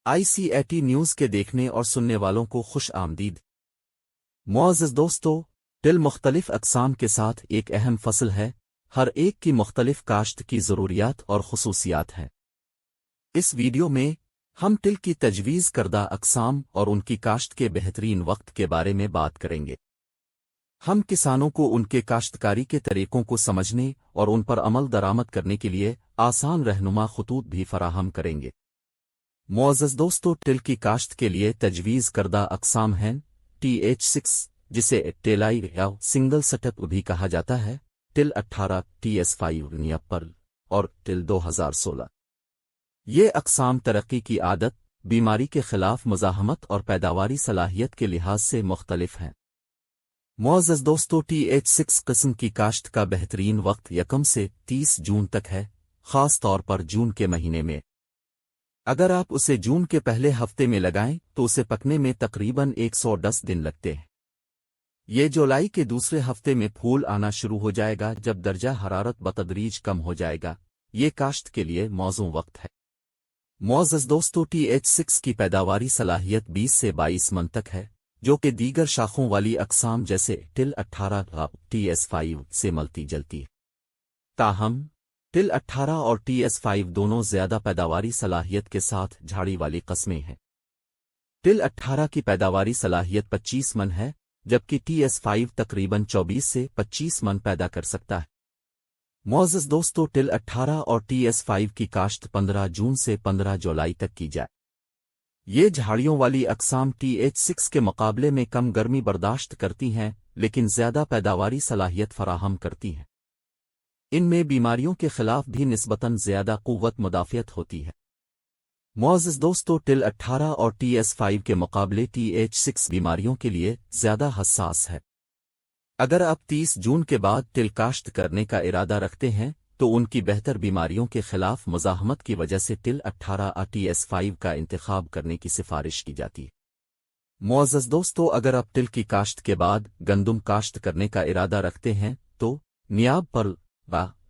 ICAT news کے دیکھنے اور سننے والوں کو خوش آمدید۔ معزز دوستو، تل مختلف اقسام کے ساتھ ایک اہم فصل ہے، ہر ایک کی مختلف کاشت کی ضروریات اور خصوصیات ہیں۔ اس ویڈیو میں ہم تل کی تجویز کردہ اقسام اور ان کی کاشت کے بہترین وقت کے بارے میں بات کریں گے۔ ہم کسانوں کو ان کے کاشتکاری کے طریقوں کو سمجھنے اور ان پر عمل درآمد کرنے کے لیے آسان رہنما خطوط بھی فراہم کریں گے۔ معزز دوستو، تل کی کاشت کے لیے تجویز کردہ اقسام ہیں TH6، جسے ٹیلائی یا سنگل سٹپ بھی کہا جاتا ہے، تل 18، TS5 نیپل اور تل 2016۔ یہ اقسام ترقی کی عادت، بیماری کے خلاف مزاحمت اور پیداواری صلاحیت کے لحاظ سے مختلف ہیں۔ معزز دوستو، TH6 قسم کی کاشت کا بہترین وقت 1 سے 30 جون تک ہے، خاص طور پر جون کے مہینے میں۔ اگر آپ اسے جون کے پہلے ہفتے میں لگائیں تو اسے پکنے میں تقریباً 110 دن لگتے ہیں۔ یہ جولائی کے دوسرے ہفتے میں پھول آنا شروع ہو جائے گا جب درجہ حرارت بتدریج کم ہو جائے گا۔ یہ کاشت کے لیے موزوں وقت ہے۔ معزز دوستو، TH6 کی پیداواری صلاحیت 20 سے 22 من تک ہے، جو کہ دیگر شاخوں والی اقسام جیسے تل 18 TS5 سے ملتی جلتی ہے۔ تاہم تل 18 اور TS5 دونوں زیادہ پیداواری صلاحیت کے ساتھ جھاڑی والی قسمیں ہیں۔ تل 18 کی پیداواری صلاحیت 25 من ہے، جبکہ TS5 تقریباً 24 سے 25 من پیدا کر سکتا ہے۔ معزز دوستو، تل 18 اور TS5 کی کاشت 15 جون سے 15 جولائی تک کی جائے۔ یہ جھاڑیوں والی اقسام TH6 کے مقابلے میں کم گرمی برداشت کرتی ہیں، لیکن زیادہ پیداواری صلاحیت فراہم کرتی ہیں۔ ان میں بیماریوں کے خلاف بھی نسبتاً زیادہ قوت مدافعت ہوتی ہے۔ معزز دوستو، تل 18 اور TS5 کے مقابلے TH6 بیماریوں کے لیے زیادہ حساس ہے۔ اگر آپ 30 جون کے بعد تل کاشت کرنے کا ارادہ رکھتے ہیں تو ان کی بہتر بیماریوں کے خلاف مزاحمت کی وجہ سے تل 18 TS5 کا انتخاب کرنے کی سفارش کی جاتی ہے۔ معزز دوستو، اگر آپ تل کی کاشت کے بعد گندم کاشت کرنے کا ارادہ رکھتے ہیں تو نیاب پرل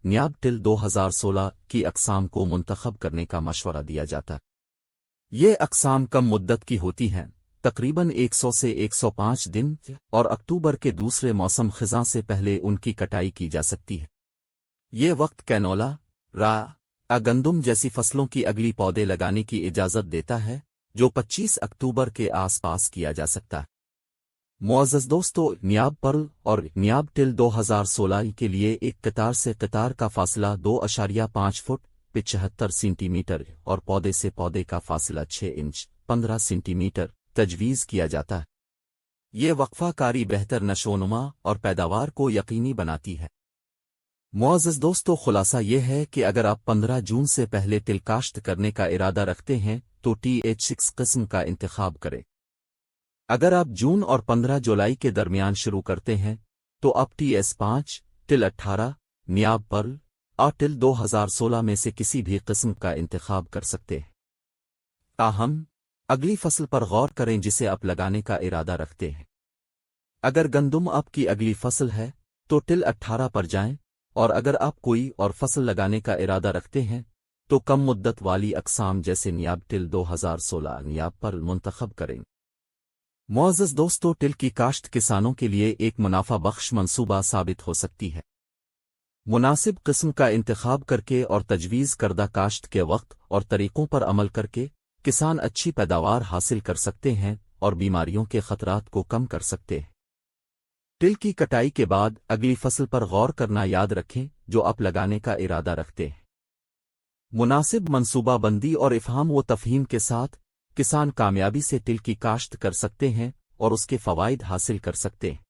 نیاب تل 2016 کی اقسام کو منتخب کرنے کا مشورہ دیا جاتا ہے۔ یہ اقسام کم مدت کی ہوتی ہیں، تقریباً 100 سے 105 دن، اور اکتوبر کے دوسرے موسم خزاں سے پہلے ان کی کٹائی کی جا سکتی ہے۔ یہ وقت کینولا، گندم جیسی فصلوں کی اگلی پودے لگانے کی اجازت دیتا ہے، جو 25 اکتوبر کے آس پاس کیا جا سکتا ہے۔ معزز دوستو، نیاب پرل اور نیاب تل 2016 کے لیے ایک قطار سے قطار کا فاصلہ 2.5 فٹ 75 سینٹی میٹر اور پودے سے پودے کا فاصلہ 6 انچ 15 سینٹی میٹر تجویز کیا جاتا ہے۔ یہ وقفہ کاری بہتر نشوونما اور پیداوار کو یقینی بناتی ہے۔ معزز دوستو، خلاصہ یہ ہے کہ اگر آپ 15 جون سے پہلے تل کاشت کرنے کا ارادہ رکھتے ہیں تو TH6 قسم کا انتخاب کریں۔ اگر آپ جون اور 15 جولائی کے درمیان شروع کرتے ہیں تو آپ TS5، تل 18، نیاب پرل اور تل 2016 میں سے کسی بھی قسم کا انتخاب کر سکتے ہیں۔ تاہم اگلی فصل پر غور کریں جسے آپ لگانے کا ارادہ رکھتے ہیں۔ اگر گندم آپ کی اگلی فصل ہے تو تل 18 پر جائیں، اور اگر آپ کوئی اور فصل لگانے کا ارادہ رکھتے ہیں تو کم مدت والی اقسام جیسے نیاب تل 2016 نیاب پرل منتخب کریں۔ معزز دوستو، تل کی کاشت کسانوں کے لیے ایک منافع بخش منصوبہ ثابت ہو سکتی ہے۔ مناسب قسم کا انتخاب کرکے اور تجویز کردہ کاشت کے وقت اور طریقوں پر عمل کرکے کسان اچھی پیداوار حاصل کر سکتے ہیں اور بیماریوں کے خطرات کو کم کر سکتے ہیں۔ تل کی کٹائی کے بعد اگلی فصل پر غور کرنا یاد رکھیں جو آپ لگانے کا ارادہ رکھتے ہیں۔ مناسب منصوبہ بندی اور افہام و تفہیم کے ساتھ کسان کامیابی سے تل کی کاشت کر سکتے ہیں اور اس کے فوائد حاصل کر سکتے ہیں۔